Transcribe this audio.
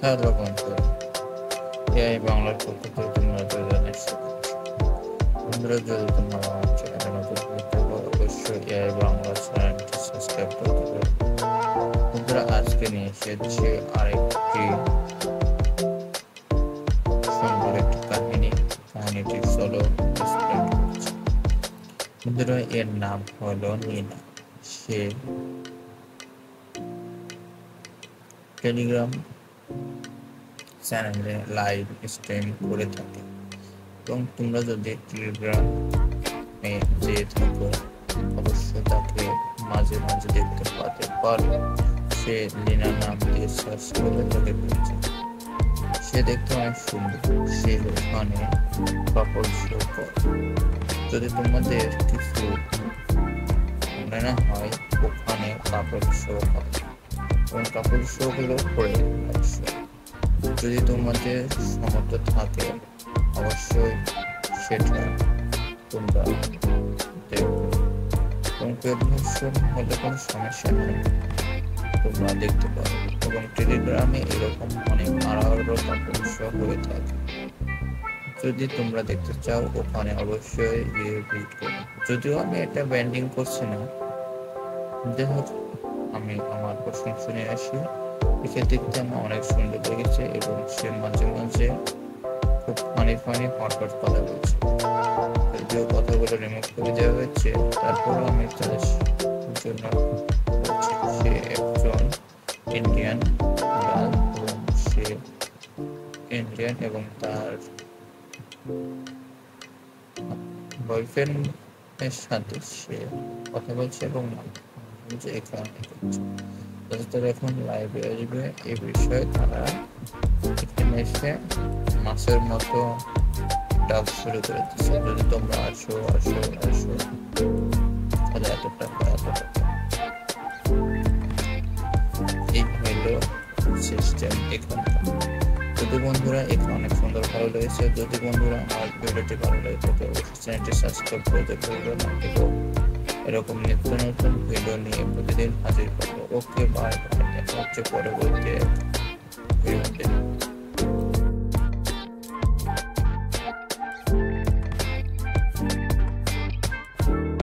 Hello বন্ধুরা, AI বাংলার পক্ষ থেকে তোমরা জানাই বন্ধুরা। যদি তোমরা আমার চ্যানেলে নতুন হয়ে থাকো, অবশ্যই এআই বাংলা চ্যানেলটি সাবস্ক্রাইব করতে হবে। বন্ধুরা, আজকে নিয়ে এসেছি আরেকটি সুন্দর একটি কাহিনীটি চলো এক্সপ্লেন করছি। বন্ধুরা, এর নাম হলো নীনা। সে টেলিগ্রাম চ্যানেলে লাইভ স্ট্রিম করে থাকে এবং তোমরা যদি টেলিগ্রামে যেয়ে থাকো, অবশ্যই তাকে মাঝে মাঝে দেখতে পাতে পারো। সে লীনা নাম দিয়ে সার্চ করে তাকে পেয়েছে। সে দেখতে অনেক সুন্দর। সে ওখানে কাপড় শো করে। যদি তোমাদের কিছু মনে না হয়, ওখানে কাপড় শো হয় এবং কাপড় শো গুলো করে অবশ্যই যদি তোমাদের সমর্থ থাকে, অবশ্যই সেটা তোমরা দেখবে এবং পেডমিশন হলে কোনো সমস্যা নেই, তোমরা দেখতে পারো। এবং টেলিগ্রামে এরকম অনেক আরো কাপড় শো হয়ে থাকে। যদি তোমরা দেখতে চাও, ওখানে অবশ্যই গিয়ে ভিজিট করো। যদিও আমি এটা ব্যান্ডিং করছি না, যাই হোক, আমি আমার প্রশংসা নিয়ে আসি। একে দেখতে আমার অনেক সুন্দর লেগেছে এবং সে মাঝে মাঝে খুব ফানি হট কথা বলছে। যদিও কথাগুলো রিমুভ করে দেওয়া হয়েছে, তারপরেও আমি তার জন্য বলছি। সে একজন ইন্ডিয়ান গার্ল এবং সে ইন্ডিয়ান এবং তার বয়ফ্রেন্ডের সাথে সে কথা বলছে এবং এখানে করছে। তারা এখন লাইভে আসবে, এই বিষয়ে তারা এখানে এসে মাছের মতো ডাক শুরু করে দিচ্ছে। যদি তোমরা আসো তাহলে এত টাকা এই হইলো সিস্টেম এখানকার। যদি বন্ধুরা এখানে অনেক সুন্দর ভালো লেগেছে, যদি বন্ধুরা আমার ভিডিওটি ভালো লেগে থাকে, অবশ্যই চ্যানেলটি সাবস্ক্রাইব করতে ভুলবেন না। এরকম নিত্য নতুন ভিডিও নিয়ে প্রতিদিন হাজির করবো। ওকে, বাই বাই, দেখা হচ্ছে পরবর্তী ভিডিওতে।